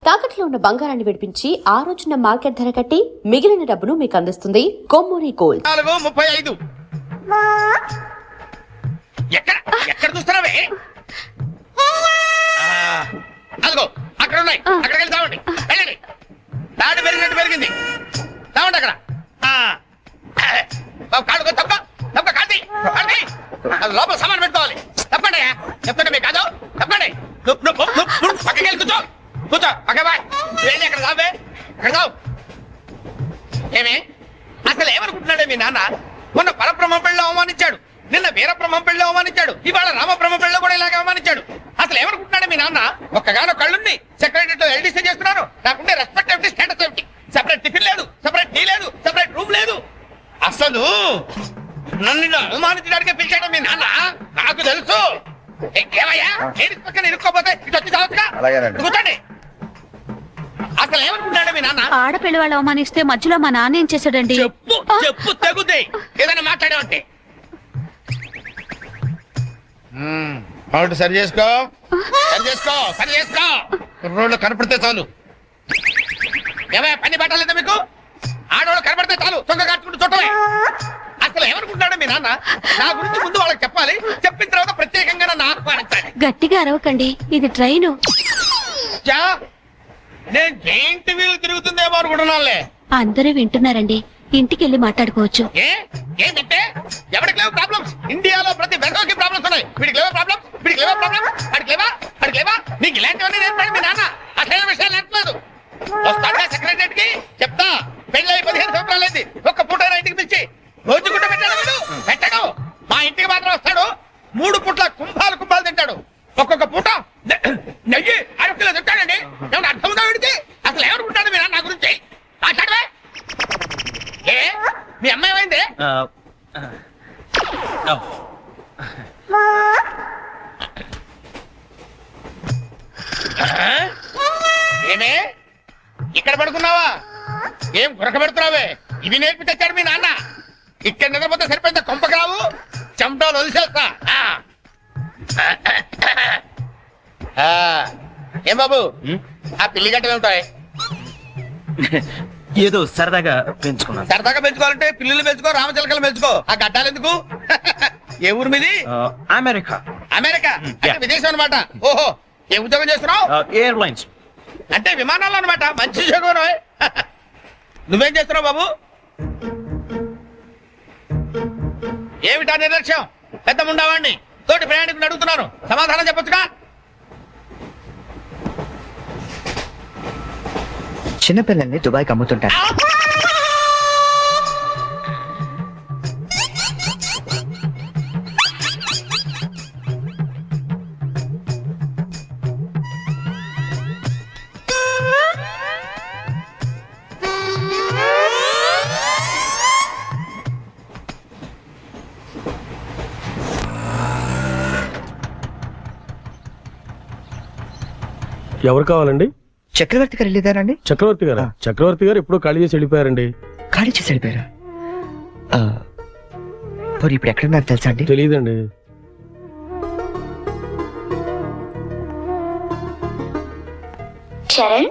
తాకట్లో ఉన్న బంగారాన్ని విడిపించి ఆ రోజున మార్కెట్ ధర కట్టి మిగిలిన డబ్బును మీకు అందిస్తుంది కొమ్మూరి గోల్డ్. 4:35 ఎక్కడ చూస్తున్నావే? అదిగో అక్కడ ఉన్నాయి, అక్కడికి వెళ్ళి తావండి. వెళ్ళండి, తాడు పెరిగినట్టు పెరిగింది. తావండి అక్కడ. కాడు తప్ప తప్ప కాదు లోపల సామాన్ పెట్టుకోవాలి. తప్పండి, చెప్తాండి మీకు కాదు. తప్పండి, పక్కకి వెళ్ళి కూర్చో కూర్చో. Okay boy. వెళ్ళి అక్కడ తావే, అక్కడ తావు. ఏమి అసలు ఏమనుకుంటున్నాడే మీ నాన్న? మొన్న పరబ్రహ్మ పెళ్ళి అవమానించాడు, నిన్న వీరబ్రహ్మ పెళ్ళి అవమానించాడు, ఇవాళ రామబ్రహ్మ పెళ్ళి కూడా ఇలాగే అవమానించాడు. అసలు ఏమనుకుంటున్నాడు మీ నాన్న? ఒక్కగానో కళ్ళుంది, సెక్రటరీలో ఎల్డీసీ చేస్తున్నాను, నాకుండే రెస్పెక్ట్ ఏమిటి, స్టేటస్ ఏమిటి? సెపరేట్ టిఫిన్ లేదు, సెపరేట్ టీ లేదు, సెపరేట్ రూమ్ లేదు. అసలు నన్ను అవమానించడానికి పిలిచాడు మీ నాన్న, నాకు తెలుసు. ఏమయ్యా పక్కన ఇరుక్కోపోతే ఇటు వచ్చి చావచ్చుగా. కూర్చోండి. అసలు ఏమనుకుంటాడు మీ నాన్న? ఆడపిల్ల వాళ్ళు అవమానిస్తే మధ్యలో మా నాన్న ఏం చేశాడండి? చెప్పు చెప్పు తెగుద్ది ఏదైనా మాట్లాడావంటే. అవును, సరి చేసుకో సరి చేసుకో సరి చేసుకో. రోడ్లు కనపడితే చాలు. ఏమయ్యా పని పట్టాలేదా మీకు? ఆడవాళ్ళు కనపడితే చాలు చొక్క కట్టుకుంటూ చుట్టమే. అసలు ఏమనుకుంటున్నాడు మీ నాన్న? నా గురించి ముందు వాళ్ళకి చెప్పాలి, చెప్పిన తర్వాత ప్రత్యేకంగా నన్ను ఆహ్వానించాలి. గట్టిగా అరవకండి, ఇది ట్రైను. నేను జైంట్ వీల్ తిరుగుతుందేమో అనుకుంటున్నానులే. అందరూ వింటున్నారండి, ఇంటికి వెళ్ళి మాట్లాడుకోవచ్చు. ఏంటంటే ఎవరికి లేవు ప్రాబ్లమ్స్? ఇండియాలో ప్రతి బెంగోకి ప్రాబ్లమ్స్ ఉన్నాయి. వీడికి లేవా ప్రాబ్లమ్స్, వీడికి లేవా ప్రాబ్లమ్స్, అడికి లేవా అడికి లేవా. నీకు ఇలాంటివన్నీ నేర్పాడు మీ నాన్న, అసలు విషయాలు నేర్పలేదు. వస్తాడా సెక్రటరీ కి చెప్తా. పెళ్ళి 15 సంవత్సరాలు అయింది, ఒక్క పూట ఇంటికి పిలిచి రోజు గుడ్డ పెట్టాడు. వీడు పెట్టాడు, మా ఇంటికి మాత్రం వస్తాడు. 3 పూట్ల కుంభాలు కుంభాలు తింటాడు. ఒక్కొక్క పూట నెయ్యి 6 కిలో తింటాడండి. ఏమన్నా అర్థం ఉందా వీడికి? అసలు ఏమనుకుంటాడు మీరు నా గురించి? మాట్లాడవే. ఏ మీ అమ్మాయి ఏమైంది? ఏమే ఇక్కడ పడుకున్నావా? ఏం గురక పెడుతున్నావే? ఇవి నేర్పి తెచ్చాడు మీ నాన్న. ఇక్కడ నిద్రపోతే సరిపోయిందా? కొంపకరావు చెమటలు వదిలేస్తా. ఏం బాబు ఆ పిల్లి గట్ట ఏమిటాయి? ఏదో సరదాగా పెంచుకున్నాను. సరదాగా పెంచుకోవాలంటే పిల్లులు పెంచుకో, రామచిలకలు పెంచుకో. ఆ గడ్డాలు ఎందుకు? ఏ ఊరు మీది? అమెరికా. అమెరికా అంటే విదేశం అనమాట. ఓహో, ఏ ఉద్యోగం చేస్తున్నావు? ఎయిర్లైన్స్ అంటే విమానాలు అనమాట. మంచి ఉద్యోగం. నువ్వేం చేస్తున్నావు బాబు? ఏమిటా నిర్లక్ష్యం? పెద్ద ఉండవాడిని తోటి ప్రయాణికుని అడుగుతున్నాను, సమాధానం చెప్పొచ్చుగా. చిన్నపిల్లల్ని దుబాయ్కి అమ్ముతుంటారు. ఎవరు కావాలండి? చక్రవర్తి గారు వెళ్ళేదారండి? చక్రవర్తి గారు? చక్రవర్తి గారు ఎప్పుడో ఖాళీ చేసి వెళ్ళిపోయారండి. ఖాళీ చేసి వెళ్ళిపోయారా? మరి ఇప్పుడు ఎక్కడ నాకు తెలుసా అండి? తెలియదండి. చరణ్,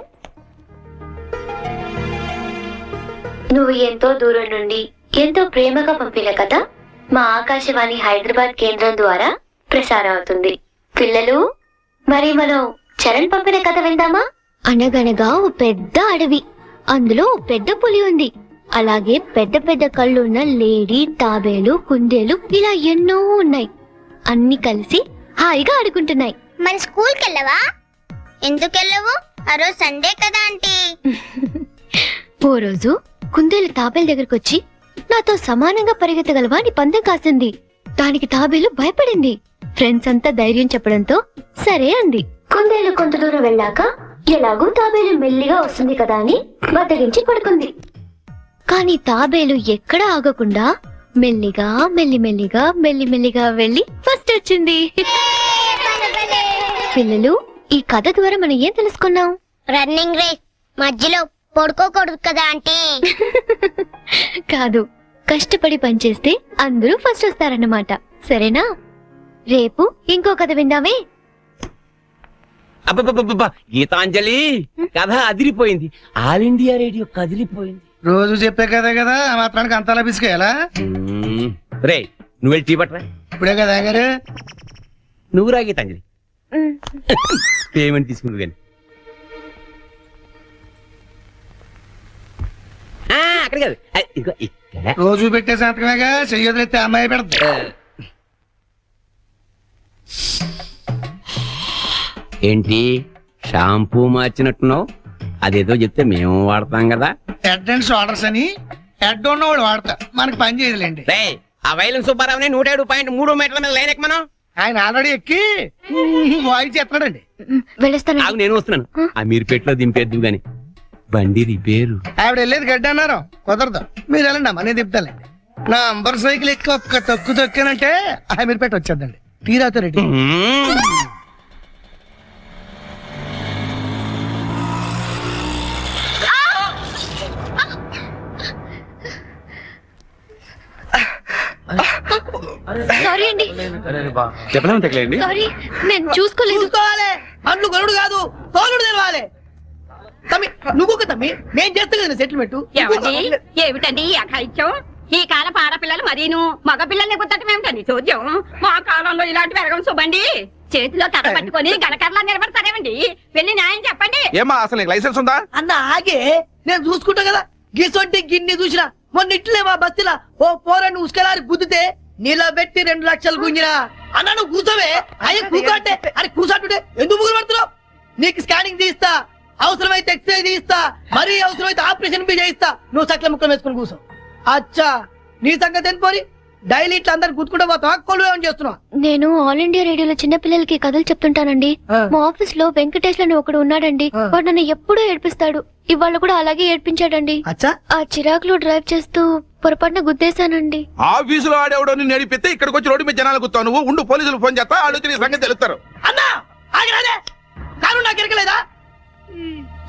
నువ్వు ఎంతో దూరం నుండి ఎంతో ప్రేమగా పంపిన కథ మా ఆకాశవాణి హైదరాబాద్ కేంద్రం ద్వారా ప్రసారం అవుతుంది. పిల్లలు, మరి మనం చరణ్ పంపిన కథ విందామా? అనగనగా ఓ పెద్ద అడవి, అందులో ఓ పెద్ద పులి ఉంది. అలాగే పెద్ద పెద్ద కళ్ళున్న లేడీ, తాబేలు, కుందేలు ఇలా ఎన్నో ఉన్నాయి. అన్ని కలిసి హాయిగా ఆడుకుంటున్నాయి. మన స్కూల్కి వెళ్ళవా? ఎందుకు వెళ్ళవు? ఆ రోజు సండే కదా ఆంటీ. ఓ రోజు కుందేలు తాబేలు దగ్గరకు వచ్చి, నాతో సమానంగా పరిగెత్తగలవా అని పందెం కాసింది. దానికి తాబేలు భయపడింది. ఫ్రెండ్స్ అంతా ధైర్యం చెప్పడంతో సరే అంది. కుందేలు కొంత దూరం వెళ్ళాక ఎలాగూ తాబేలు మెల్లిగా వస్తుంది కదా అని బద్దగించి పడుకుంది. కానీ తాబేలు ఎక్కడ ఆగకుండా మెల్లిగా మెల్లిమెల్లిగా మెల్లిమెల్లిగా వెళ్ళి ఫస్ట్ వచ్చింది. పిల్లలు, ఈ కథ ద్వారా మనం ఏం తెలుసుకున్నాం? రన్నింగ్ రేస్ మధ్యలో పడుకోకూడదు కదా ఆంటీ. కాదు, కష్టపడి పనిచేస్తే అందరూ ఫస్ట్ వస్తారన్నమాట. సరేనా? రేపు ఇంకో కథ విందామే. అబ్బబ్బబ్బబ్బా గీతాంజలి కథ అదిరిపోయింది. ఆల్ ఇండియా రేడియో కదిలిపోయింది. రోజు చెప్పే కదా కదా ఆ మాత్రానికి అంతలా పిసికేయాలా? రే నువ్వు వెళ్ళి టీ పట్టరా. ఇప్పుడే కదా గారు నువ్వు రా గీతాంజలి. పేమెంట్ తీసుకుంది కానీ అక్కడ కాదు ఇదిగో ఇక్కడ. రోజు పెట్టే సంతకమేగా, చెయ్యొదిలేస్తే అమ్మాయి పెడతా. ఏంటి షాంపూ మార్చినట్టున్నావు? అదేదో చెప్తే మేము వాడతాం కదా. హెడ్ అండ్ షోల్డర్స్ అని హెడ్ ఉన్నవాడు వాడతా, మనకి పని చేయదులేండి. రే ఆ వైలం సుబ్బారావుని 107.3 మీటర్ల మీద లైన్ ఎక్కమను. ఆయన ఆల్రెడీ ఎక్కి వాయిస్ ఎత్తడండి. వెళ్ళొస్తాను. ఆగు నేను వస్తున్నాను. ఆ మీరు పెట్లో దింపేద్దు గాని బండి రిపేరు. ఆవిడ వెళ్ళేది గడ్డి అన్నారు, కుదరదు. మీరు వెళ్ళండి అమ్మా, నేను దింపుతానండి. నా అంబర్ సైకిల్ ఎక్కి ఒక్క తొక్కానంటే ఆ మీరు పెట్టి వచ్చేద్దండి. తీరాతో రెడ్డి. సారీ అండి, చెప్పలేము తగ్గలేండి. సారీ, నేను చూసుకోలేదు. చూసుకోవాలి, అండ్లు గరుడు కాదు తోలుడు తెలవాలి. తమ్మి నువ్వు ఒక తమ్మి, నేను చేస్తా కదా సెటిల్మెంట్. ఏమిటండి ఈ అఘాయిత్యం? ఈ కాలపు ఆడపిల్లలు మరీను మగ పిల్లల్ని గుర్తటం ఏమిటండి చూద్దాం. మా కాలంలో ఇలాంటి వెరగం చూబండి. చేతిలో కర్ర పట్టుకొని గణకర్లా నిలబడతారేమండి? వెళ్ళి న్యాయం చెప్పండి. ఏమా అసలు లైసెన్స్ ఉందా అన్న? ఆగే నేను చూసుకుంటా కదా. గిసొంటి గిన్ని చూసినా మొన్న ఇట్లే మా బస్తీలా ఓ పోరని ఉసుకలారి గుద్దితే నిలబెట్టి 2 లక్షలు గుంజినా. అన్న నువ్వు కూర్చోవే. అయ్యే కూకంటే అరే కూర్చోంటుంటే ఎందుకు ముగ్గురు పడుతున్నావు? నీకు స్కానింగ్ తీస్తా, అవసరమైతే ఎక్స్రే తీస్తా, మరీ అవసరమైతే ఆపరేషన్ బి చేయిస్తా. నువ్వు సకల ముక్కలు వేసుకుని కూర్చో. అచ్చా నీ సంగతి ఎంత పోరి? డైలీ ఇట్లా అందరు గుర్తుకుంటా పోతావా? కొలు ఏమని చేస్తున్నావు? నేను ఆల్ ఇండియా రేడియోలో చిన్న పిల్లలకి కథలు చెప్తుంటానండి. మా ఆఫీస్ లో వెంకటేష్ అని ఒకడు ఉన్నాడండి. వాడు నన్ను ఎప్పుడూ ఏడ్పిస్తాడు. ఇవాళ కూడా అలాగే ఏడ్పించాడండి. ఆ చిరాకులో డ్రైవ్ చేస్తూ పొరపాటున గుద్దేశానండి. ఆఫీసులో ఆడేవాడు నడిపితే ఇక్కడికి వచ్చి రోడ్డు మీద జనాలు గుర్తావు. నువ్వు ఉండు, పోలీసులు ఫోన్ చేస్తా, ఆడొచ్చి నీ సంగతి తెలుస్తారు. అన్నా ఆగిరాదే, కాను నాకు ఎరకలేదా?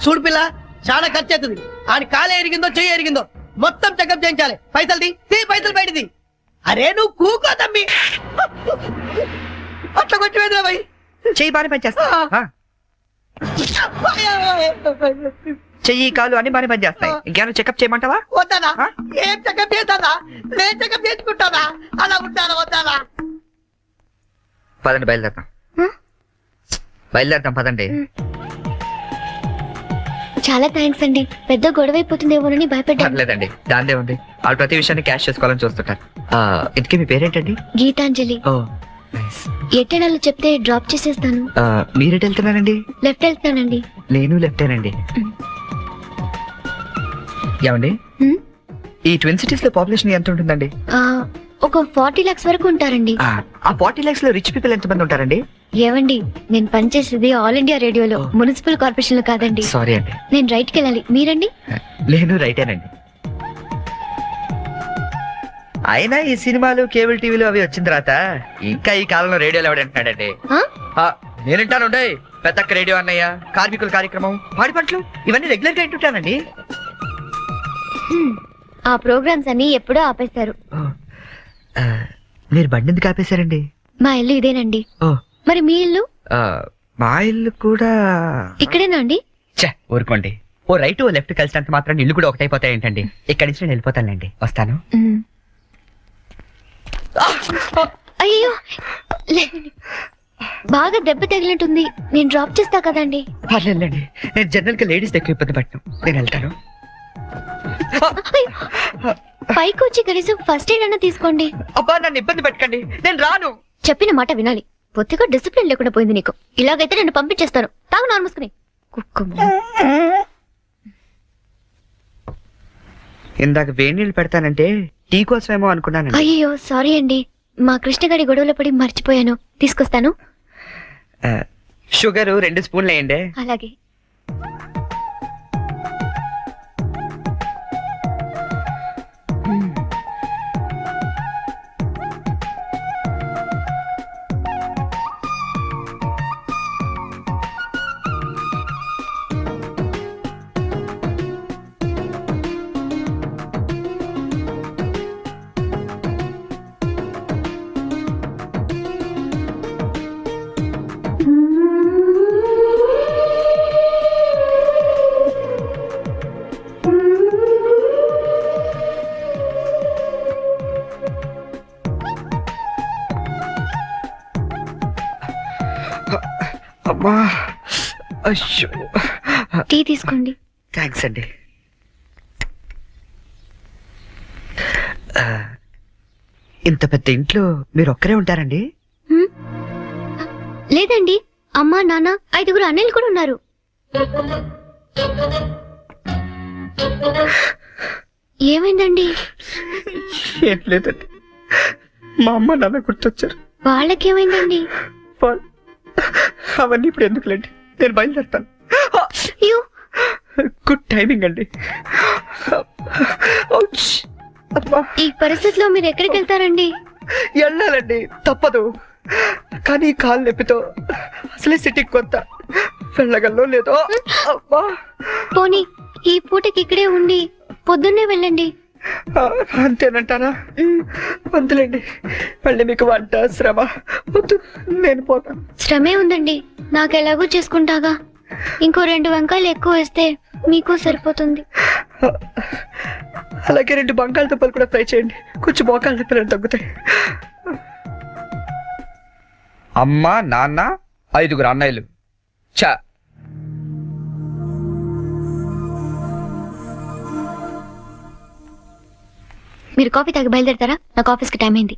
చూడు పిల్ల, చాలా ఖర్చు అవుతుంది. ఆయన కాలే ఎరిగిందో చెయ్యి ఎరిగిందో మొత్తం చెకప్ చేయించాలి. పైసలు తీ పైసలు బయటది. అరే నువ్వు కూకో తమ్మి, అట్లా కొట్టివేదిరా భయ్. చెయ్యి బాగానే పనిచేస్తా. చెయ్యి కాలు అన్ని బాగానే పనిచేస్తాయి. ఇంకేమైనా చెకప్ చేయమంటావా? వద్దానా? ఏం చెకప్ చేస్తానా? నేను చెకప్ చేసుకుంటానా? అలా ఉంటానా? వద్దానా? పదండి బయలుదేరతాం పదండి. చాలా థ్యాంక్స్ అండి. పెద్ద గొడవ అయిపోతుందేమోనని భయపడ్డాను. పర్లేదండి, దాందే ఉంది. వాళ్ళు ప్రతి విషయాన్ని క్యాష్ చేసుకోవాలని చూస్తుంటారు. ఇంతకీ మీ పేరేంటండి? గీతాంజలి. ఓ ఎట్టెనాలో చెప్తే డ్రాప్ చేసేస్తాను. మీరెటు వెళ్తున్నారండి? లెఫ్ట్ వెళ్తానండి. నేను లెఫ్టేనండి. ఏమండి, ఈ ట్విన్ సిటీస్ లో పాపులేషన్ ఎంత ఉంటుందండి? ఒక 40 lakhs వరకు ఉంటారండి. ఆ 40 lakhs లో రిచ్ పీపుల్ ఎంత మంది ఉంటారండి? ఏవండి, నేను పనిచేసేది ఆల్ ఇండియా రేడియోలో, మున్సిపల్ కార్పొరేషన్ లో కాదండి. సారీ అండి. నేను రైట్ కి వెళ్ళాలి. మీరండి? నేను రైటేనండి. అయినా ఈ సినిమాలు కేబుల్ టీవీలు అవి వచ్చిన తర్వాత ఇంకా ఈ కాలంలో రేడియోలు ఎవడంటున్నాడండి? నేనంటాను పెద్దక్క రేడియో అన్నయ్య, కార్మికుల కార్యక్రమం, పాడి పంటలు ఇవన్నీ రెగ్యులర్ గా వింటుంటానండి. ఆ ప్రోగ్రామ్స్ అన్ని ఎప్పుడో ఆపేస్తారు. మీరు బండి ఎందుకు ఆపేశారండి? మా ఇల్లు ఇదేనండి. మరి మీ ఇల్లు? మా ఇల్లు కూడా ఇక్కడేనా అండి? ఊరుకోండి. ఓ రైట్ ఓ లెఫ్ట్ కలిసినంత మాత్రం ఇల్లు కూడా ఒకటైపోతాయి ఏంటండి? ఇక్కడి నుంచి నేను వెళ్ళిపోతానండి. వస్తాను. అయ్యో బాగా దెబ్బ తగిలినట్టుంది. నేను డ్రాప్ చేస్తా కదండి. పర్లేదండి, నేను జనరల్ గా లేడీస్ ఎక్కువ ఇబ్బంది పడతాను. నేను వెళ్తాను. పైకి వచ్చి కనీసం ఫస్ట్ ఎయిడ్ అన్నా తీసుకోండి. అబ్బా నన్ను ఇబ్బంది పెట్టకండి, నేను రాను. చెప్పిన మాట వినాలి. పొత్తిగా డిసిప్లిన్ లేకుండా పోయింది నీకు. ఇలాగైతే నన్ను పంపించేస్తాను. తాగు నాన్న మూసుకుని. ఇందాక వేడి నీళ్ళు పెడతానంటే టీ కోసమేమో అనుకున్నాను. అయ్యో సారీ అండి, మా కృష్ణగాడి గొడవలో పడి మర్చిపోయాను. తీసుకొస్తాను. షుగర్ 2 స్పూన్లు వేయండి. అలాగే. అయ్యో, టీ తీసుకోండి. థ్యాంక్స్ అండి. ఇంత పెద్ద ఇంట్లో మీరు ఒక్కరే ఉంటారండి? లేదండి, అమ్మా నాన్న 5 అన్నయ్యలు కూడా ఉన్నారు. ఏమైందండి? ఏం లేదండి, మా అమ్మ నాన్న గుర్తొచ్చారు. వాళ్ళకేమైందండి? అవన్నీ ఇప్పుడు ఎందుకులేండి, నేను బయలుదేరుతాను. గుడ్ టైమింగ్ అండి. ఈ పరిస్థితిలో మీరు ఎక్కడికి వెళ్తారండి? వెళ్ళాలండి, తప్పదు. కానీ కాలు నొప్పితో అసలే సిటీకి కొంత వెళ్ళగల్లో లేదో. పోనీ ఈ పూటకి ఇక్కడే ఉండి పొద్దున్నే వెళ్ళండి. అంతేనంటారా? వద్దులేండి, మళ్ళీ మీకు వంట శ్రమ వద్దు, నేను పోతాను. శ్రమే ఉందండి, నాకు ఎలాగో చేసుకుంటాగా. ఇంకో 2 వంకాయలు ఎక్కువ వేస్తే మీకు సరిపోతుంది. అలాగే 2 బంగాళదుంపలు కూడా ఫ్రై చేయండి, కొంచెం మోకాళ్ళ నొప్పులు తగ్గుతాయి. అమ్మ నాన్న 5 అన్నయ్యలు. చా, మీరు కాఫీ తాగి బయలుదేరతారా? నాకు ఆఫీస్కి టైం అయింది.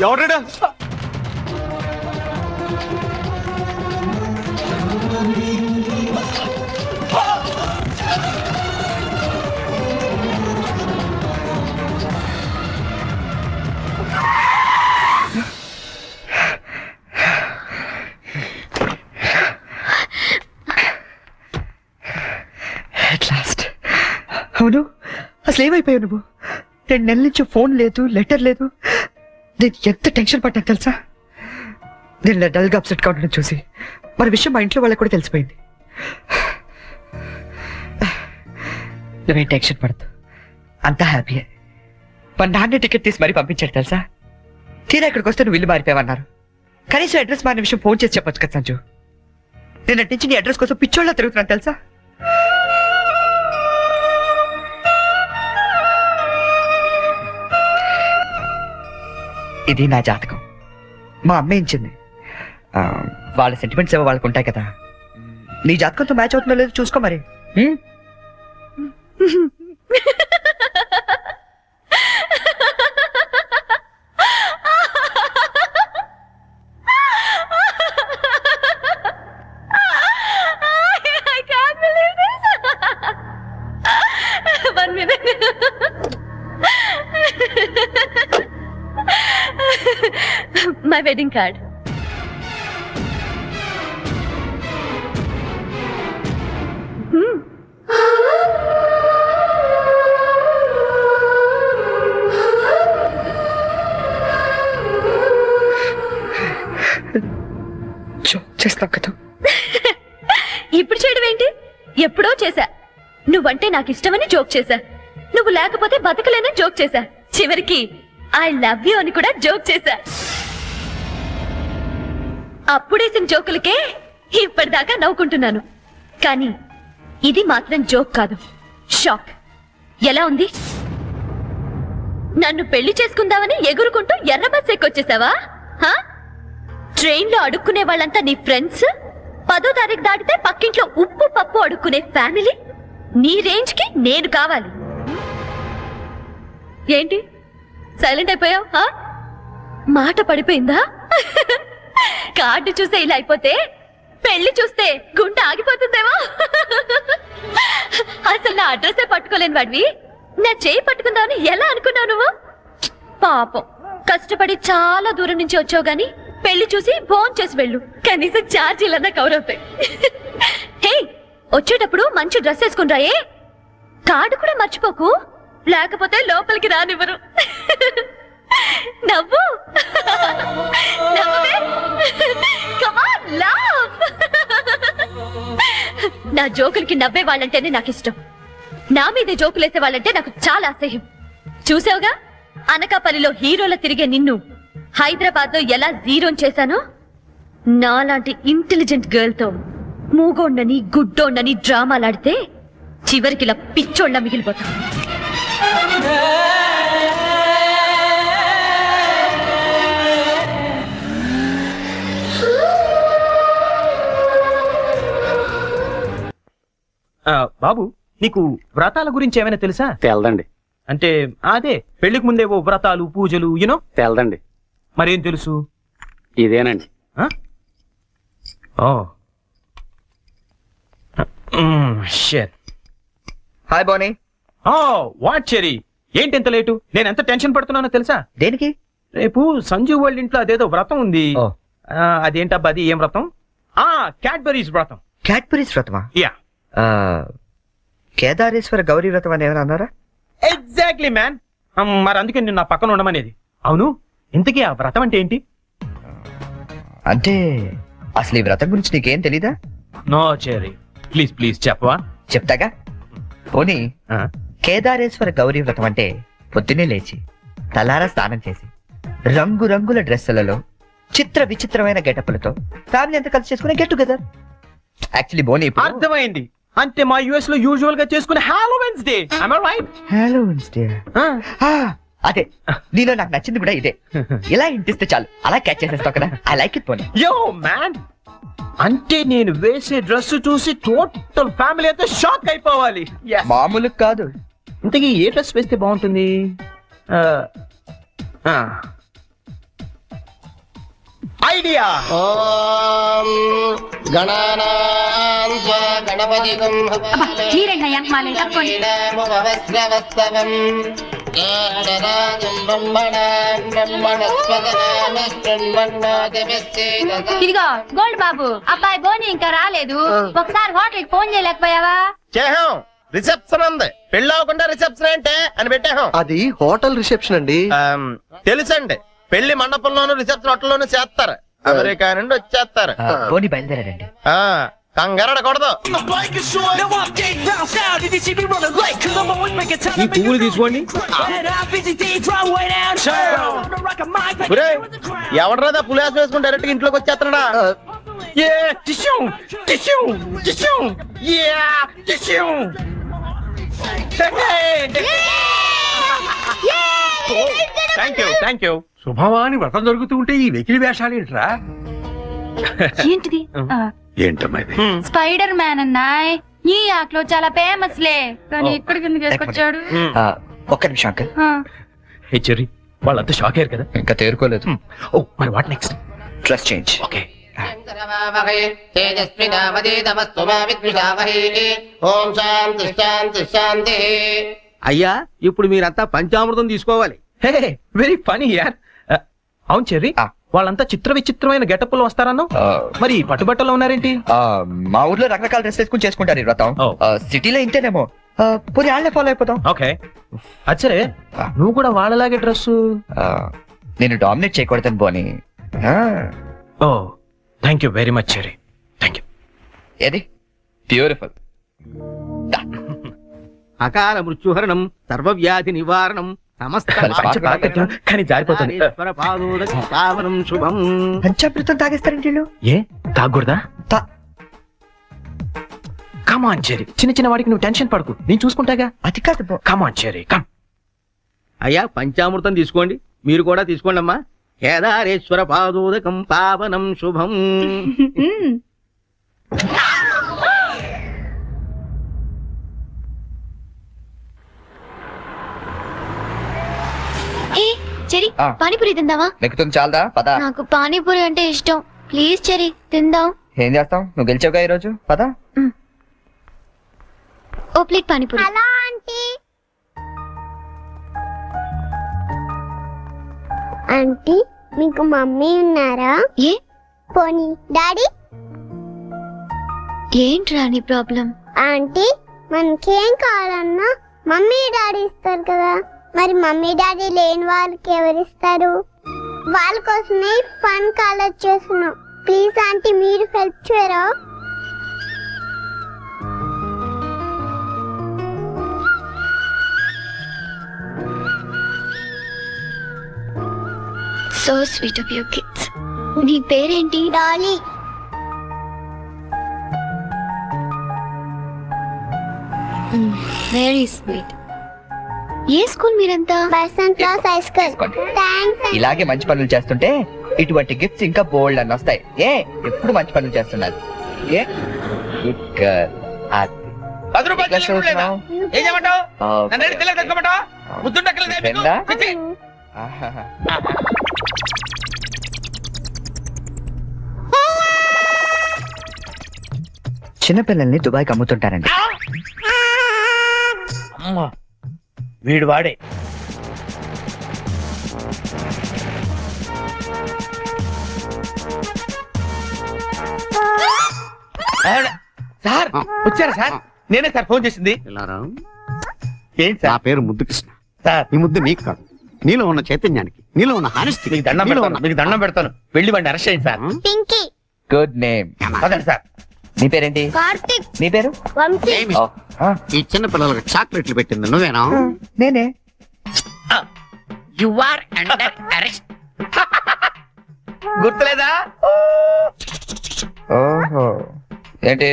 ఎవరా? అవును, అసలు ఏమైపోయావు నువ్వు? 2 నెలల నుంచి ఫోన్ లేదు, లెటర్ లేదు. నేను ఎంత టెన్షన్ పడ్డా తెలుసా? నేను డల్గా అప్సెట్ గా ఉండడం చూసి మన విషయం మా ఇంట్లో వాళ్ళకి కూడా తెలిసిపోయింది. నువ్వేం టెన్షన్ పడదు, అంతా హ్యాపీయే. మా నాన్న టికెట్ తీసి మరీ పంపించాడు తెలుసా? తీరా ఇక్కడికి వస్తే నువ్వు ఇల్లు మారిపోయావన్నారు. కనీసం అడ్రస్ మారిన విషయం ఫోన్ చేసి చెప్పొచ్చు కదా సంజు. నేను అట్నుంచి నీ అడ్రస్ కోసం పిచ్చోళ్ళ తిరుగుతున్నాను తెలుసా? ఇది నా జాతకం, మా అమ్మ ఇచ్చింది. వాళ్ళ సెంటిమెంట్స్ ఏవో వాళ్ళకు ఉంటాయి కదా. నీ జాతకంతో మ్యాచ్ అవుతుందో లేదో చూసుకో మరి. My wedding card. చేస్తావు కదా? ఇప్పుడు చేయడం ఏంటి? ఎప్పుడో చేశా. నువ్వంటే నాకు ఇష్టమని జోక్ చేశా. నువ్వు లేకపోతే బతకలేనని జోక్ చేశా. చివరికి ఐ లవ్ యూ అని కూడా జోక్ చేశా. అప్పుడేసిన జోకులకే ఇప్పటిదాకా నవ్వుకుంటున్నాను. కానీ ఇది మాత్రం జోక్ కాదు, షాక్. ఎలా ఉంది? నన్ను పెళ్లి చేసుకుందామని ఎగురుకుంటూ ఎర్ర బస్ ఎక్కొచ్చేసావా? ట్రైన్ లో అడుక్కునే వాళ్ళంతా నీ ఫ్రెండ్స్, 10వ తారీఖు దాటితే పక్కింట్లో ఉప్పు పప్పు అడుక్కునే ఫ్యామిలీ. నీ రేంజ్ కి నేను కావాలి. ఏంటి సైలెంట్ అయిపోయావు? మాట పడిపోయిందా? కార్డు చూస్తే ఇలా అయిపోతే పెళ్లి చూస్తే గుండె ఆగిపోతుందేమో. అసలు నా అడ్రస్సే పట్టుకోలేని వాడివి నా చేయి పట్టుకుందామని ఎలా అనుకున్నావు నువ్వు? పాపం, కష్టపడి చాలా దూరం నుంచి వచ్చావు గాని పెళ్లి చూసి ఫోన్ చేసి వెళ్ళు, కనీసం ఛార్జీలన్నా కవర్ అవుతాయి. హే, వచ్చేటప్పుడు మంచి డ్రెస్ వేసుకుని రాయే, కార్డు కూడా మర్చిపోకు, లేకపోతే లోపలికి రానివ్వరు. నవ్వు నవ్వే. Come on, laugh. నా జోకులకి నవ్వే వాళ్ళంటేనే నాకు ఇష్టం. నా మీదే జోకులేసే వాళ్ళంటే నాకు చాలా అసహ్యం. చూసావుగా, అనకాపల్లిలో హీరోల తిరిగే నిన్ను హైదరాబాద్ లో ఎలా జీరో చేశానో, నాలాంటి ఇంటెలిజెంట్ గర్ల్ తో మూగోండని గుడ్డోండని డ్రామాలాడితే చివరికి ఇలా పిచ్చోళ్ళ మిగిలిపోతా. బాబు, నీకు వ్రతాల గురించి ఏమైనా తెలుసా? తెలదండి. అంటే అదే పెళ్లికి ముందేవో వ్రతాలు పూజలు యూనో. తెలదండి. మరేం తెలుసు? ఇదేనండి. హాయ్ బోనీ. వాట్ చెరీ, ఏంటి ఎంత లేటు? నేను ఎంత టెన్షన్ పడుతున్నానో తెలుసా? దేనికి? రేపు సంజీవ్ వాళ్ళ ఇంట్లో అదేదో వ్రతం ఉంది. అదేంటబ్బా, అది ఏం వ్రతం? క్యాడ్బరీస్ వ్రతం. క్యాడ్బరీస్ వ్రతమా? యా. కేదారేశ్వర గౌరీ వ్రతం అని ఏమైనా అన్నారా? Exactly man. మరి అందుకే నేను నా పక్కన ఉండమనేది. అవును, ఇంతకీ ఆ వ్రతం అంటే ఏంటి? అంటే అసలు ఈ వ్రతం గురించి నీకేం తెలీదా? నో చెరీ, ప్లీజ్ ప్లీజ్ చెప్పవా? చెప్తాగా. పోనీ, కేదారేశ్వర గౌరీ వ్రతం అంటే పొద్దున్నే లేచి తలారా స్నానం చేసి రంగురంగుల డ్రెస్సులలో చిత్ర విచిత్రమైన గెటప్పులతో ఫ్యామిలీ అంతా కలిసి చేసుకునే గెట్ టుగెదర్. యాక్చువల్లీ బోనీ, అర్థమైంది. అంటే మా యుఎస్ లో యూజువల్ గా చేసుకునే Halloween's day. am I right? Halloween's day. అదే, నీలో నాకు నచ్చింది కూడా ఇదే. ఇలా ఇంటిస్తే చాలు, అలా క్యాచ్ చేసేస్తావు కదా. ఐ లైక్ ఇట్ పోనీ. యో మ్యాన్, అంటే నేను వేసే డ్రెస్ చూసి టోటల్ ఫ్యామిలీ అంతా షాక్ అయిపోవాలి. మామూలు కాదు. ఇంతకీ ఏ డ్రెస్ వేస్తే బాగుంటుంది? ఐడియా. ఇదిగో గోల్డ్ బాబు, అబ్బాయి బోని ఇంకా రాలేదు. ఒకసారి హోటల్ కి ఫోన్ చేయలేకపోయావా? చేహాం, రిసెప్షన్ ఉంది. పెళ్లి అవ్వకుండా రిసెప్షన్ అంటే అని పెట్టాం. అది హోటల్ రిసెప్షన్ అండి. తెలుసండి, పెళ్లి మండపంలోను రిసెప్షన్ హోటల్లోనూ చేస్తారు. అమెరికా నుండి వచ్చేస్తారు. బయలుదేరారండి. కంగారడకూడదు. ఈ పువ్వులు తీసుకోండి. ఎవడరాదా పులిహాసం వేసుకుని డైరెక్ట్ గా ఇంట్లోకి వచ్చేస్తున్నాడా? Thank you. శుభవాని వ్రతం జరుగుతూ ఉంటే ఈ వెకిలి వేషాలు ఏంట్రా? ఏంటిది? ఏంటమ్మా ఇది? స్పైడర్ మ్యాన్ అన్నాయ్. ఈ ఆటలో చాలా ఫేమస్ లే, కానీ ఇక్కడికి ఎందుకు తీసుకొచ్చాడు? ఒక్క నిమిషం అంకల్. హే చెర్రీ, వాళ్ళంతా షాక్ అయ్యారు కదా? ఇంకా తేరుకోలేదు. ఓ మరి what next? Dress change. Okay. అయ్యా, ఇప్పుడు మీరంతా పంచామృతం తీసుకోవాలి. హే, వెరీ ఫనీ యార్. అవును చెర్రీ, వాళ్ళంతా చిత్ర విచిత్రమైన గెటప్లో వస్తారన్నా? మరి పట్టుబట్టలో ఉన్నారేంటి? మా ఊర్లో రకరకాల డ్రెస్ వేసుకుని చేసుకుంటారు ఈ వ్రతం. సిటీలో ఇంతేనేమో. పోనీ వాళ్ళే ఫాలో అయిపోతాం. ఓకే. అచ్చరే, నువ్వు కూడా వాళ్ళలాగే డ్రెస్. నేను డామినేట్ చేయకూడదని పోనీ. Oh, thank you very much Cherry. Thank you. ఏది బ్యూటిఫుల్. అకాల మృత్యుహరణం, సర్వవ్యాధి నివారణం, కానీ జారిపోతుంది. శుభం. పంచామృతం తాగేస్తారండి. ఏ తాగకూడదా? కమాన్ చెర్రీ, చిన్న చిన్న వాడికి నువ్వు టెన్షన్ పడకు, నేను చూసుకుంటాగా. అది కాదు. కమాన్ చెర్రీ, కమ్. అయ్యా, పంచామృతం తీసుకోండి. మీరు కూడా తీసుకోండి అమ్మా. కేదారేశ్వర పాదోదకం పావనం శుభం. చెరి, పానీపూరి తిందావా? నెక్కుతుంది చాలదా? పదా. నాకు పానీపూరి అంటే ఇష్టం. ప్లీజ్ చెరి, తిందాం. ఏం చేస్తాం, నువ్వు గెలిచావుగా ఈరోజు. పదా. ఓ ప్లేట్ పానీపూరి. ఆంటీ, మీకు మమ్మీ ఉన్నారా? ఏ పోనీ డాడీ? ఏంట్రా నీ ప్రాబ్లం? ఆంటీ, మనకేం కావాలన్నా మమ్మీ డాడీ ఇస్తారు కదా, మరి మమ్మీ డాడీ లేని వాళ్ళకి ఎవరిస్తారు? వాళ్ళ కోసమే ఫన్ కాలేజ్ చేస్తున్నాం. ప్లీజ్ ఆంటీ, మీరు హెల్ప్ చేయరా? So sweet of you kids. నీ పేరేంటి? డాలీ. Very sweet. ఏ స్కూల్ మీరంతా? Basant class high school. Thanks. ఇలాగే మంచి పనులు చేస్తుంటే ఇటువంటి గిఫ్ట్స్ ఇంకా బోల్డ్ అని వస్తాయి. ఎప్పుడు మంచి పనులు చేస్తున్నారు. A good girl. 10 రూపాయలు చెల్లింపు లేదా? ఏం చేయమంటావు? నన్ను ఏడు తెల్లగా తెచ్చుకోమంటావా? ముద్దుండక్కలేదే మీకు? పిచ్చి. చిన్నపిల్లల్ని దుబాయ్కి అమ్ముతుంటారండి. అమ్మా, వీడు వాడే. సార్ వచ్చారా సార్? నేనే సార్ ఫోన్ చేసింది. ఏంటి సార్? నా పేరు ముద్దు కృష్ణ సార్. ఈ ముద్దు నీకు కాదు, నీలో ఉన్న చైతన్యానికి, నీలో ఉన్న హానెస్టీ. మీకు దండం పెడతాను. వెళ్ళి వాడిని అరెస్ట్ చేయండి సార్. పింకీ. Good name. అదండి సార్. నీ పేరేంటి? కార్తిక్. నీ పేరు? వంశీ. ఈ చిన్న పిల్లలకు చాక్లెట్లు పెట్టింది నువ్వేనా? నేనే. You are under arrest. గుర్తులేదా? ఓహో, ఏంటి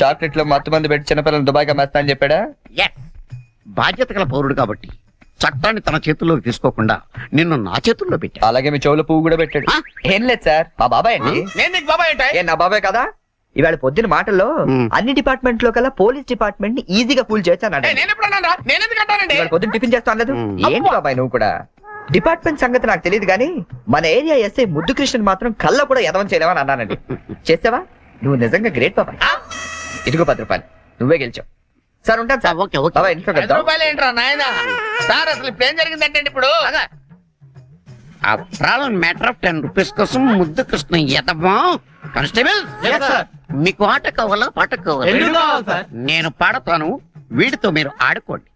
చాక్లెట్ లో మత్తు మంది పెట్టి చిన్నపిల్లలు దుబాయ్కి అమ్మేస్తా అని చెప్పాడా? బాధ్యత గల పౌరుడు కాబట్టి చట్టాన్ని తన చేతుల్లోకి తీసుకోకుండా నిన్ను నా చేతుల్లో పెట్టా. అలాగే మీ చెవులో పువ్వు కూడా పెట్టాడు. ఏం లేదు సార్, మా బాబాయ్ అండి. నేను నీకు బాబాయ్ ఏంటి? ఏ నా బాబాయ్ కదా? ఇవాళ పొద్దున మాటల్లో అన్ని డిపార్ట్మెంట్ లో కల్లా పోలీస్ డిపార్ట్మెంట్ ని ఈజీగా ఫూల్ చేస్తాను. నేను ఎప్పుడు అన్నాను రా? నేను ఎందుకు అంటానండి? ఇవాళ పొద్దున టిఫిన్ చేస్తాను లేదు. ఏంటి బాబాయ్ నువ్వు కూడా? డిపార్ట్మెంట్ సంగతి నాకు తెలియదు కానీ మన ఏరియా ఎస్ఐ ముద్దు కృష్ణ మాత్రం కళ్ళ కూడా ఎదవం చేయలేమని అన్నానండి. చేసావా? నువ్వు నిజంగా గ్రేట్ బాబాయ్. ఇదిగో 10 రూపాయలు, నువ్వే గెలిచావు. సార్ ఉంటాను సార్. Okay okay. బాబాయ్ ఇంట్లో 10 రూపాయలు ఏంట్రా నాయనా? సార్ అసలు ఇప్పుడు ఏం జరిగిందంటే ఇప్పుడు మ్యాటర్ ఆఫ్ 10 రూపీస్ కోసం ముద్దు కృష్ణ ఎదవా. కానిస్టేబుల్, మీకు ఆట కావాలా పాట కావాలా? నేను పాడతాను, వీడితో మీరు ఆడుకోండి.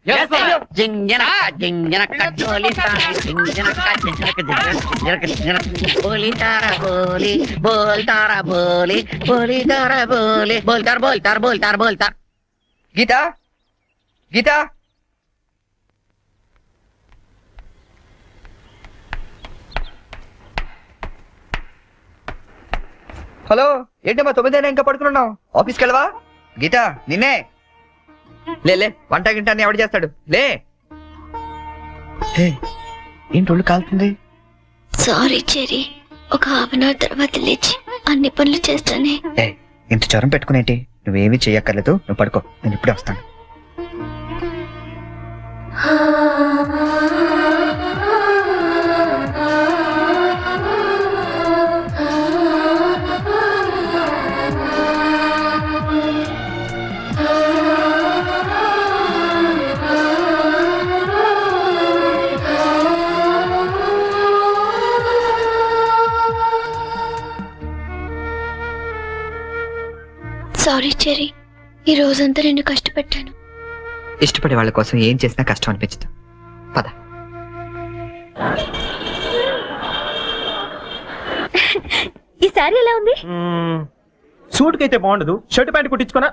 జింజనక జింజనక జోలితార జింజనక జింజనక జింజనక జింజనక బోలితార బోలి బోల్తార బోలి బోలితార బోలి బోల్తార బోల్తార బోల్తార బోల్తార. గీత, గీత, హలో. ఏంటమ్మా 9 ఇంకా పడుకున్నావు? ఆఫీస్కి వెళ్ళవా? గీత నిన్నే. లే వంట గింట అని ఎవడు చేస్తాడు? లే. ఏంటి ఒళ్ళు కాలుతుంది? సారీ చెరీ, ఒక హాఫ్ అన్ అవర్ తర్వాత లేచి అన్ని పనులు చేస్తానే. ఇంత జ్వరం పెట్టుకునేంటి? నువ్వేమీ చెయ్యక్కర్లేదు, నువ్వు పడుకో, నేను ఇప్పుడే వస్తాను. సారీ చెరీ, ఈ రోజంతా నేను కష్టపెట్టాను. ఇష్టపడే వాళ్ళ కోసం ఏం చేసినా కష్టం అనిపించదు. పద. ఈ సారీ ఎలా ఉంది? సూట్ కైతే బాగుండదు, షర్ట్ ప్యాంట్ కుట్టించుకోనా?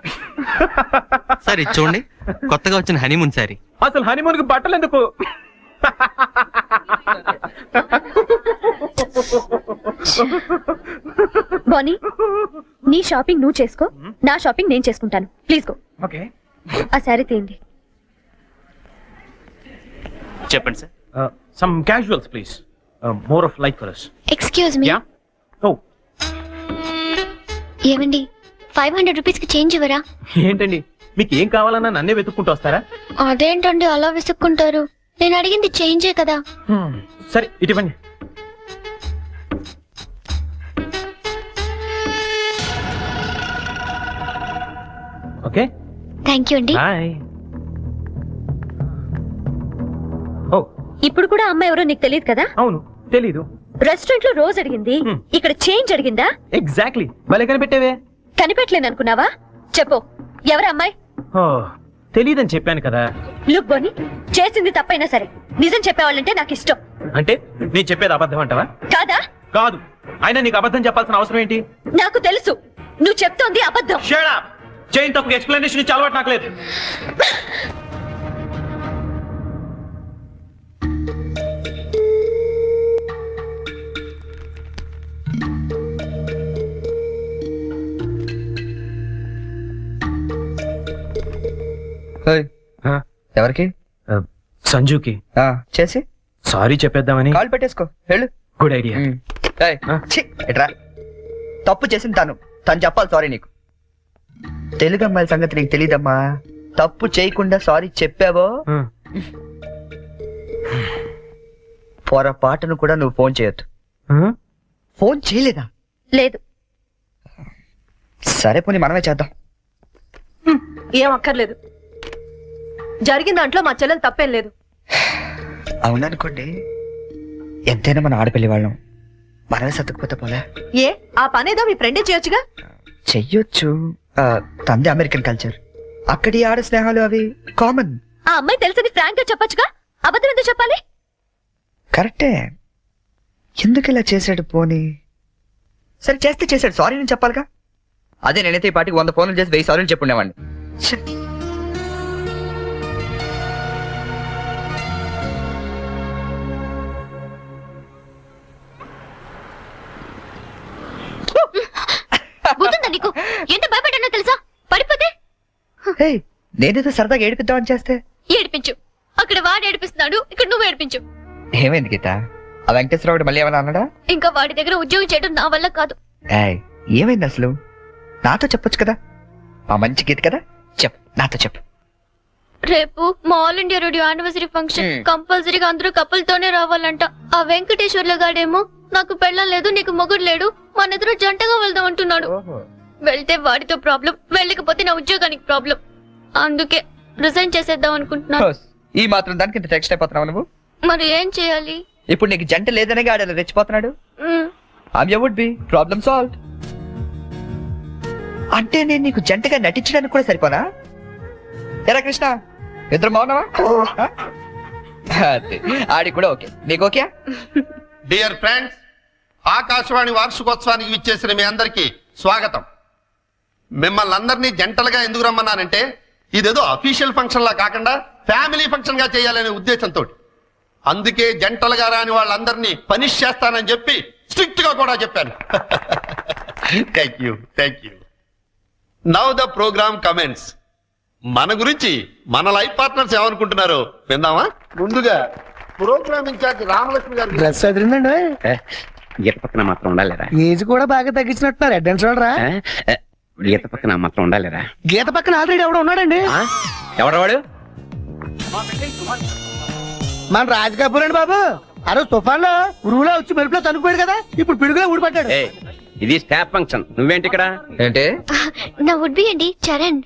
సార్ ఇది చూడండి, కొత్తగా వచ్చిన హనీమూన్ సారీ. అసలు హనీమూన్ కి బట్టలు ఎందుకు? బానీ, నీ షాపింగ్ నువ్వు చేసుకో, నా షాపింగ్ నేను చేసుకుంటాను. Please go. ఓకే. ఆ సారీ తీయండి. చెప్పండి sir. Some casuals please, more of like for us. Excuse me. Oh ఏమండి, 500 రూపీస్ కి చేంజ్ ఇవ్వరా? ఏంటండి, మీకు ఏం కావాలన్నా నన్నే వెతుక్కుంటూ వస్తారా? అదేంటండి అలా విసుక్కుంటారు? నేను అడిగింది చేంజే కదా. సరే ఇటువంటి. ఓకే, థ్యాంక్ యూ అండి. బాయ్. ఇప్పుడు కూడా అమ్మాయి ఎవరో నీకు తెలియదు కదా? అవును తెలీదు. రెస్టారెంట్ లో రోజు అడిగింది ఇక్కడ చేంజ్ అడిగిందా? ఎగ్జాక్ట్లీ. భలే కనిపెట్టేవే. కనిపెట్టలేననుకున్నావా? చెప్పు, ఎవరు అమ్మాయి? తెలీదని చెప్పాను కదా. లుక్ బోని, చేసింది తప్పైనా సరే నిజం చెప్పేవాళ్ళంటే నాకు ఇష్టం. అంటే నేను చెప్పేది అబద్ధం అంటావా? కాదా? కాదు. అయినా నీకు అబద్ధం చెప్పాల్సిన అవసరం ఏంటి? నాకు తెలుసు నువ్వు చెప్తోంది అబద్ధం. Shut up. చైన్ తప్పు ఎక్స్ప్లెనేషన్ ఇచ్చి అలవాటు నాకు లేదు. ఎవరికి? సంజుకి చేసి సారీ చెప్పేద్దామని. కాల్ పెట్టేసుకో, వెళ్ళు. Good idea. ఎట్రా తప్పు చేసింది తను చెప్పాలి సారీ. నీకు తెలుగు అమ్మాయిల సంగతి నీకు తెలీదమ్మా. తప్పు చేయకుండా సారీ చెప్పావో పొరపాటును కూడా నువ్వు ఫోన్ చేయొద్దు. ఫోన్ చేయలేదా? లేదు. సరే పోనీ మనమే చేద్దాం. ఏం అక్కర్లేదు. జరిగిన దాంట్లో మా చెల్లెలు తప్పేం లేదు. అవుననుకోండి, ఎంతైనా మన ఆడపిల్లి వాళ్ళం. మనమే సర్దుకుపోతే పోలే. ఏ ఆ పనేదో మీ ఫ్రెండే చేయొచ్చుగా. చెయ్యొచ్చు. తంది అమెరికన్ కల్చర్, అక్కడి ఆడ స్నేహాలు అవి కామన్. ఆ అమ్మాయి తెలిసింది ఫ్రాంక్ గా చెప్పొచ్చుగా. అబద్ధం ఎందుకు చెప్పాలి? కరెక్టే. ఎందుకు ఇలా చేశాడు? పోనీ సరే చేస్తే చేశాడు, సారీ నేను చెప్పాలిగా. అదే నేనైతే ఈ పాటికి 100 ఫోన్లు చేసి 1000 సారీలు చెప్పుండేవాడిని. నీకు ఎంత భయపడ్డానో తెలుసా? పడిపోతే నేనేదో సరదాగా ఏడిపిద్దామని చేస్తే ఏడిపించు. అక్కడ వాడు ఏడిపిస్తున్నాడు, ఇక్కడ నువ్వు ఏడిపించు. ఏమైంది గీత? ఆ వెంకటేశ్వరరావు మళ్ళీ ఏమన్నా అన్నాడా? ఇంకా వాడి దగ్గర ఉద్యోగం చేయడం నా వల్ల కాదు. ఏమైంది అసలు? నాతో చెప్పొచ్చు కదా. ఆ మంచి గీత కదా, చెప్పు, నాతో చెప్పు. రేపు మా all India radio anniversary function. కంపల్సరీగా అందరూ కపుల్తోనే రావాలంట. ఆ వెంకటేశ్వర్ల గాడేమో నాకు పెళ్ళం లేదు, నీకు మొగుడు లేడు, మన ఇద్దరు జంటగా వెళ్దాం అంటున్నాడు. వెళ్తే వాడితో ప్రాబ్లం, వెళ్ళకపోతే నా ఉద్యోగానికి ప్రాబ్లం. అందుకే రిజైన్ చేసేద్దాం అనుకుంటున్నాను. ఈ మాత్రం దానికి ఇంత టెక్స్ట్ అయిపోతున్నావు నువ్వు? మరి ఏం చేయాలి? ఇప్పుడు నీకు జంట లేదనే గాడలా రెచ్చిపోతున్నాడు. Would be problem solve. అంటే నేను నీకు జంటగా నటించడానికి కూడా సరిపోనా? ఎరా కృష్ణ, ఇద్దరు మౌనవా? ఆడి కూడా ఓకే, నీకు ఓకే? డియర్ ఫ్రెండ్స్, ఆకాశవాణి వార్షికోత్సవానికి విచ్చేసిన మీ అందరికీ స్వాగతం. మిమ్మల్ని అందరినీ జంటలుగా ఎందుకు రమ్మన్నానంటే, ఇదేదో అఫీషియల్ ఫంక్షన్ లా కాకుండా ఫ్యామిలీ ఫంక్షన్ గా చేయాలనే ఉద్దేశంతో. అందుకే జంటలుగా రాని వాళ్ళందరినీ పనిష్ చేస్తానని చెప్పి స్ట్రిక్ట్ గా కూడా చెప్పాను. Thank you, thank you. Now the program comments. మన గురించి మన లైఫ్ పార్ట్నర్స్ ఏమనుకుంటున్నారో విందామా? ముందుగా ప్రోగ్రామ్ ఇన్ఛార్జ్ రామలక్ష్మి గారు. డ్రెస్ అదిరిందండి. గీత పక్కన మాత్రం ఉండాలిరా. ఏజ్ కూడా బాగా తగ్గించినట్టున్నారు. అడ్వాన్స్ చూడరా. గీత పక్కన మాత్రం ఉండాలిరా. గీత పక్కన ఆల్రెడీ ఎవడో ఉన్నాడండి. ఎవడవాడు? మన రాజ్ కపూర్ అండి బాబు. ఆ రోజు తుఫాన్ లో ఉరువులో వచ్చి మెరుపులో తనుకుపోయాడు కదా, ఇప్పుడు పిడుగులో ఊడిపడ్డాడు. ఇది స్టాఫ్ ఫంక్షన్, నువ్వేంటి ఇక్కడ? ఏంటి? నా వుడ్ బి అండి చరణ్.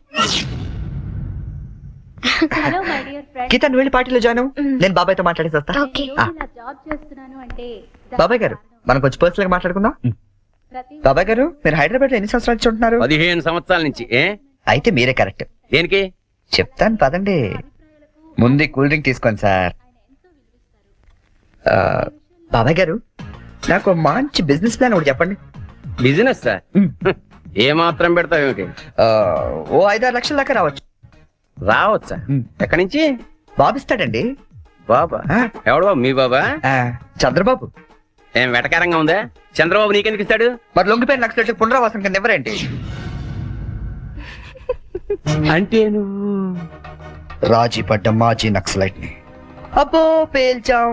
గీత నువ్వు వెళ్ళి పార్టీలో జాయిన్ అవ్వు, నేను బాబాయ్తో మాట్లాడేసి వస్తా. బాబాయ్ గారు, మనం కొంచెం పర్సనల్ గా మాట్లాడుకుందాం. బాబాయ్ గారు, మీరు హైదరాబాద్ లో ఎన్ని సంవత్సరాలు నుంచి ఉంటున్నారు? 15 సంవత్సరాల నుంచి. అయితే మీరే కరెక్ట్. దేనికి? చెప్తాను పదండి. ముందు కూల్ డ్రింక్ తీసుకోండి సార్. బాబాయ్ గారు, నాకు మంచి బిజినెస్ ప్లాన్ ఒకటి చెప్పండి. Business sir? ఏ మాత్రం పెడతావు ఏమిటి? ఓ 5-6 లక్షల దాకా రావచ్చు. రావచ్చా? ఎక్కడి నుంచి? బాబు ఇస్తాడండి. బాబా? ఎవడు బాబు? మీ బాబా? చంద్రబాబు. ఏం వెటకారంగా ఉందా? చంద్రబాబు నీకెందుకు ఇస్తాడు? మరి లొంగిపోయిన నక్సలైట్లకు పునరావాసం కింద ఎవరేంటి? అంటే నువ్వు రాజీ పడ్డ మాజీ నక్సలైట్ ని. అబ్బో, పేల్చాం,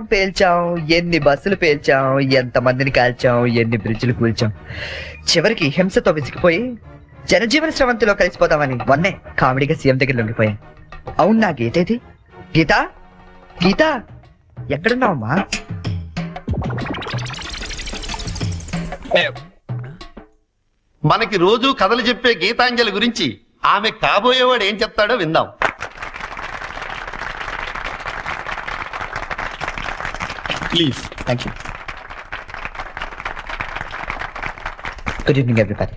ఎన్ని బస్సులు పేల్చాం, ఎంత మందిని కాల్చాం, ఎన్ని బ్రిడ్జిలు కూల్చాం. చివరికి హింసతో విసిగిపోయి జనజీవన స్రవంతిలో కలిసిపోదామని మొన్నే కామెడీగా సీఎం దగ్గర లొంగిపోయాను. అవును, నా గీత ఏది? గీత ఎక్కడున్నావమ్మా? మనకి రోజు కథలు చెప్పే గీతాంజలి గురించి ఆమె కాబోయేవాడు ఏం చెప్తాడో విందాం. Please. Thank you. Good evening everybody.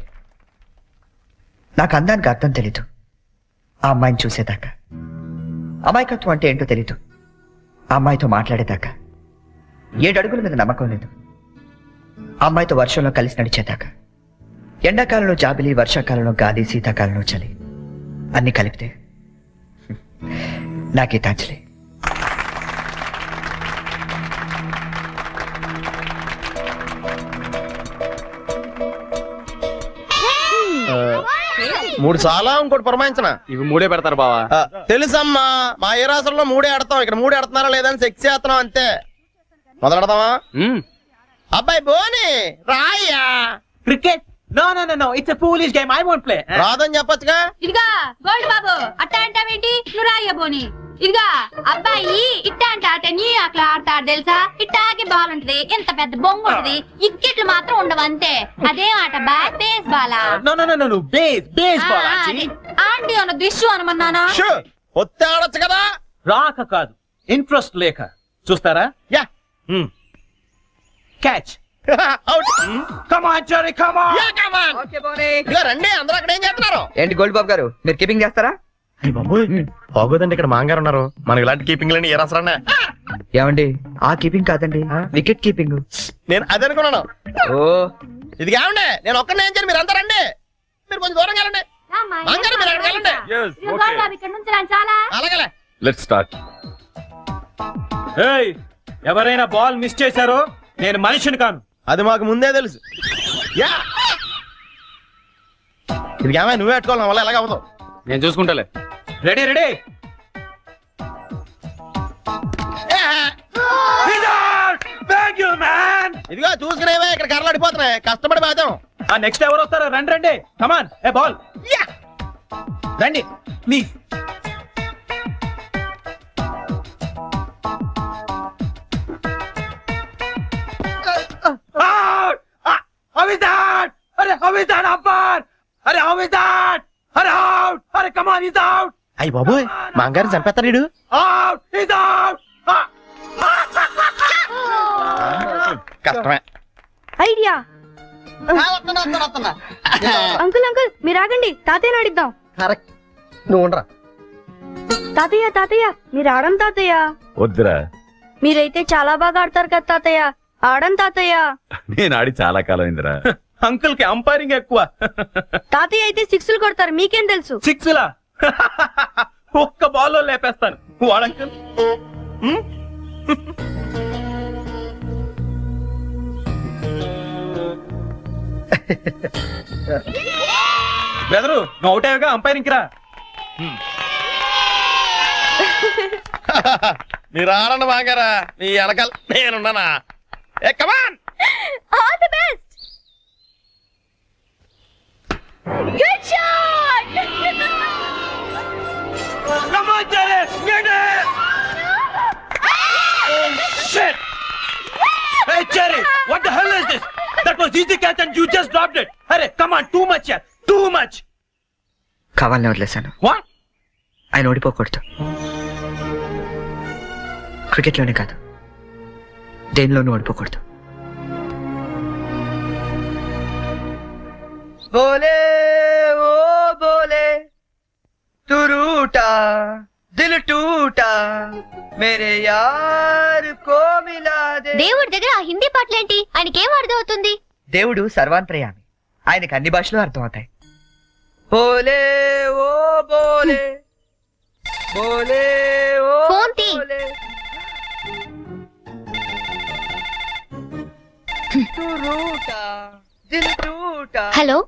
నాకు అందానికి అర్థం తెలీదు ఆ అమ్మాయిని చూసేదాకా. అమాయకత్వం అంటే ఏంటో తెలీదు ఆ అమ్మాయితో మాట్లాడేదాకా. 7 అడుగుల మీద నమ్మకం లేదు ఆ అమ్మాయితో వర్షంలో కలిసి నడిచేదాకా. ఎండాకాలంలో జాబిలి, వర్షాకాలంలో గాలి, శీతాకాలంలో చలి అన్ని కలిపితే నా గీతాంజలి. మూడు చాలా ఇంకోటి పురమాయించిన ఇవి 3 పెడతారు బావా. తెలుసమ్మా, మా ఏ రాష్ట్రంలో 3 ఆడతాం, ఇక్కడ 3 ఆడుతున్నారా లేదని సెక్స్ చేస్తున్నాం అంతే. మొదలెడదామా? అబ్బాయి బోని రాయ్యా. Cricket? No no no no, it's a foolish game, I won't play. రాదని చెప్పొచ్చుగా. ఇదిగా గోల్డ్ బాబు, అట్ట అంటావేంటి? నువ్వు రాయ్య బోని. ఇదిగా అబ్బాయి ఇట్ట అంటే ఆట నీ అట్లా ఆడతాడు తెలుసా? ఇట్టాకి బాల్ ఉంటది, ఎంత పెద్ద బొంగు ఉంటది, ఇక్కెట్లు మాత్రం ఉండవు అంతే. అదేం ఆట బా? బేస్ బాలా? No no no no, baseball. Aunty అన్న దిష్యు అనమన్నానా? ఒత్తి ఆడొచ్చు కదా. రాక కాదు, ఇంట్రెస్ట్ లేక. చూస్తారా? Yeah. Catch. Come on Cherry, come on. Yeah come on. Okay Boni. ఇగో రండి, అందరూ అక్కడ ఏం చేస్తున్నారు? ఏంటి గోల్డ్ బాబు గారు, మీరు కీపింగ్ చేస్తారా? బాగోదండి, ఇక్కడ మాంగారు ఉన్నారు. మనకి ఇలాంటి కీపింగ్ లని ఏ రాసరా? ఏమండి, ఆ కీపింగ్ కాదండి, వికెట్ కీపింగ్. నేను అదే అనుకున్నాను. ఓ ఇది కావండి, నేను ఒక్కనే ఏం చేయను, మీరు అందరూ రండి. మీరు కొంచెం దూరం వెళ్ళండి. మాంగారు మీరు అక్కడికి వెళ్ళండి. ఇక్కడ నుంచి చాలా అలాగే. Let's start. ఏయ్, ఎవరైనా బాల్ మిస్ చేశారో నేను మనిషిని కాను. అది మాకు ముందే తెలుసు. యా, ఇది ఏమైనా నువ్వే పెట్టుకోవాలి, నా వల్ల ఎలాగ అవ్వదు. నేను చూసుకుంటాలే. Ready ready. ఇదిగో చూసుకునేవే, ఇక్కడ కర్రలు అడిపోతున్నాయి, కష్టపడి బాధ్యం. ఆ నెక్స్ట్ ఎవరు వస్తారో? రండి రండి, కమాన్. ఏ బాల్ రండి ప్లీజ్. అరే హౌ అంపైర్, అరే హౌ ఇస్ దట్? అరే అవుట్, అరే కమాన్, ఇస్ అవుట్. అయ్య బాబోయ్, మాంగారు చంపేస్తాడు వీడు. Out, is out. కష్టమే. ఐడియా. అంకుల్ అంకుల్ మీరు ఆగండి, తాతయ్యని అడిద్దాం. కరెక్ట్, నువ్వు ఉండరా. తాతయ్య తాతయ్య మీరు ఆడం తాతయ్య. వద్దురా, మీరైతే చాలా బాగా ఆడతారు కదా తాతయ్య, ఆడం తాతయ్య. నేను ఆడి చాలా కాలం అయిందిరా. అంకుల్ కి అంపైరింగ్ ఎక్కువ. తాతయ్య అయితే 6లు కొడతారు, మీకేం తెలుసు? 6లా? ఒక్క బాల్లో లేపేస్తాను. వాడంకుల్ బెదరు, నువ్వు అవుతావుగా, అంపైరింగ్ రా. మీరు ఆడండి మాంగారా, మీ వెనకాల నేనున్నానా. Hey come on, all the best. Good shot. Come on, Jerry, get it. Oh shit. Hey Jerry, what the hell is this? That was easy catch and you just dropped it. Hey, come on, too much here, too much. కావాలని వదిలేశాను. What? ఆయన ఓడిపోకూడదు. క్రికెట్లోనే కాదు, దేనిలోనూ ఓడిపోకూడదు. బోలే ఓ బోలే తు రూటా దిల్ టూటా మేరే యార్ కో మిలా they. దేవుడి దగ్గర ఆ హిందీ పాటలేంటి? ఆయనకేం అర్థం అవుతుంది? దేవుడు సర్వాంతర్యామి, ఆయనకి అన్ని భాషలు అర్థం అవుతాయి. బోలే ఓ బోలే బోలే ఓ ఫోన్ తీ. తు రూటా దిల్ టూటా. హలో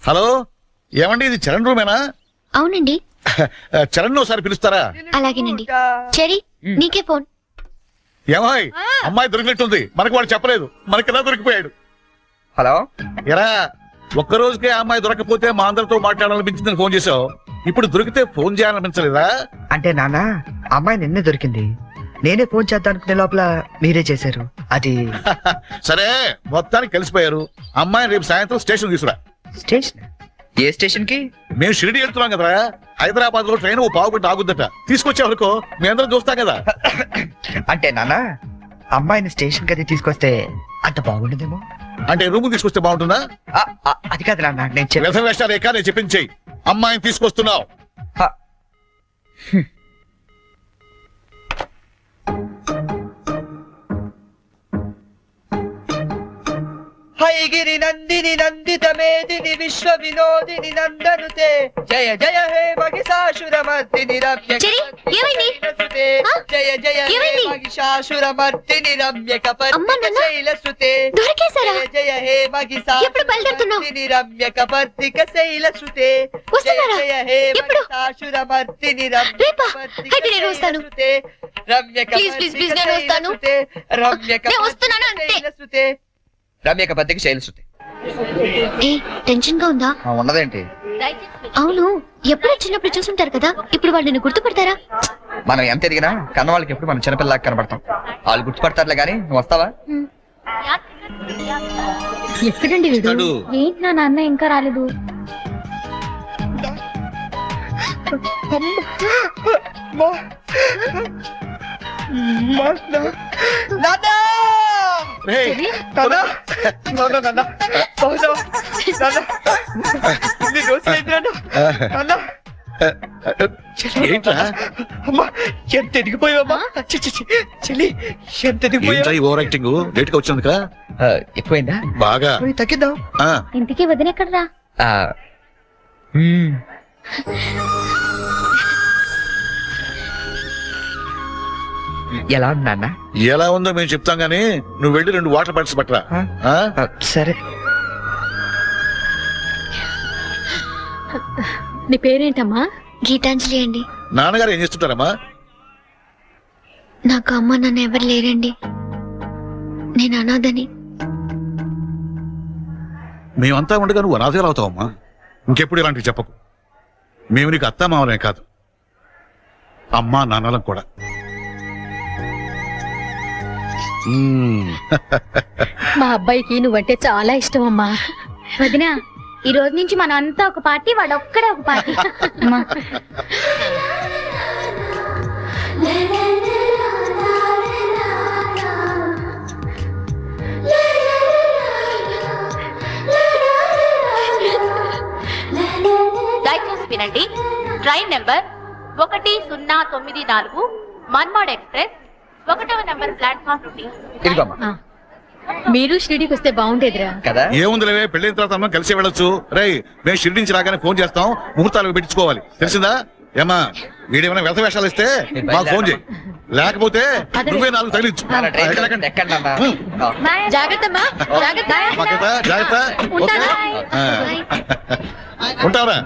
హలో, ఏమండి ఇది చరణ్ రూమేనా? అవునండి. చరణ్ ఒకసారి పిలుస్తారా? అలాగేనండి. చెరీ, నీకే ఫోన్. ఏమాయ్, అమ్మాయి దొరికినట్టుంది, మనకు వాడు చెప్పలేదు, మనకెలా దొరికిపోయాడు. హలో, ఎరా ఒక్క రోజుకే అమ్మాయి దొరకపోతే మా అందరితో మాట్లాడాలనిపించిందని ఫోన్ చేసావు, ఇప్పుడు దొరికితే ఫోన్ చేయాలనిపించలేదా? అంటే నాన్న, అమ్మాయి నిన్నే దొరికింది, నేనే ఫోన్ చేద్దాం అనుకునే లోపల మీరే చేశారు. అది సరే, మొత్తానికి కలిసిపోయారు. అమ్మాయిని రేపు సాయంత్రం స్టేషన్ తీసుకురా. స్టేషన్? ఏ స్టేషన్ కి? మేము షిరిడి వెళ్తున్నాం కదా, హైదరాబాద్ లో ట్రైన్ ఓ పావు గంట ఆగుద్దట. తీసుకొచ్చే వరకు మీ అందరం చూస్తాం కదా. అంటే నాన్న, అమ్మాయిని స్టేషన్ కి అది తీసుకొస్తే అంత బాగుండదేమో. అంటే రూమ్ తీసుకొస్తే బాగుంటుందా? అది కాదు నాన్న, నేను వ్యసన వేషాలు ఏకా నేను చెప్పించేయి. అమ్మాయిని తీసుకొస్తున్నావు. హైగిరి నందిని నందిత మేదిని విశ్వ వినోదిని నందనుతే జయ జయ హే మహిషాసురమర్దిని రమ్య జయ జయ హే మహిషాసురమర్దిని రమ్య కపర్దిక శైలసుతే జయ జయ హే మహిషాసురమర్దిని రమ్య కపర్దిక శైలసుతే జయ జయ హే మహిషాసురమర్దిని రమ్య కపర్దిక శైలసుతే రమ్య కపర్దిక శైలసుతే రమ్య కపర్దిక శైలసుతే రమ్యక బద్దకి శైలసుతే. టెన్షన్ గా ఉందా? ఉన్నదేంటి? అవును, ఎప్పుడో చిన్నప్పుడు చూసుంటారు కదా, ఇప్పుడు వాళ్ళు నిన్ను గుర్తుపడతారా? మనం ఎంత ఎదిగినా కన్న వాళ్ళకి ఎప్పుడు మనం చిన్నపిల్లలాగా కనబడతాం. వాళ్ళు గుర్తుపడతారులే గానీ నువ్వు వస్తావా? ఎక్కడండి వీడు? ఏంటి నా నాన్న ఇంకా రాలేదు? ఎంత ఎదిగిపోయావమ్మా చెల్లి, ఎంత ఎదిగిపోయావు. ఓవర్ యాక్టింగ్ లేట్ గా వచ్చినందుక ఎక్కువైందా? బాగా తగ్గిద్దాం. ఇంటికి వదినెక్కడరా? ఎలా ఉన్నా? ఎలా ఉందో మేము చెప్తాం గానీ నువ్వు వెళ్ళి 2 వాటర్ బాటిల్స్ పట్టరా. సరే. నీ పేరేంటమ్మా? గీతాంజలి అండి. నాన్నగారు ఏం చేస్తుంటారమ్మా? నాకు అమ్మ నాన్న ఎవరు లేరండి, నేను అనాథని. మేమంతా ఉండగా నువ్వు అనాథగా అవుతావమ్మా. ఇంకెప్పుడు ఇలాంటివి చెప్పకు. మేము నీకు అత్తా మామలే కాదు, అమ్మా నాన్నలం కూడా. మా అబ్బాయికి నువ్వంటే చాలా ఇష్టం అమ్మా. వదినా, ఈ రోజు నుంచి మనం అంతా ఒక పార్టీ, వాడు ఒక్కడే ఒక పార్టీ. దయచేసి వినండి. ట్రైన్ నెంబర్ 1094 మన్మాడ్ ఎక్స్ప్రెస్ 1వ నెంబర్ ప్లాట్ఫామ్ నుండి. మీరు షిరిడీకి వస్తే బాగుండేదిరా కదా. ఏముందిలే, పెళ్ళైన తర్వాత మనం కలిసి వెళ్ళొచ్చు. రై, మేము షిరిడి నుంచి రాగానే ఫోన్ చేస్తాం, ముహూర్తాలు పెట్టించుకోవాలి, తెలిసిందా? ఏమా వీడేమైనా వ్యర్థ వేషాలు ఇస్తే మాకు ఫోన్ చేయి, లేకపోతే నువ్వే 4 తగిలించు. జాగ్రత్త. ఉంటావరా?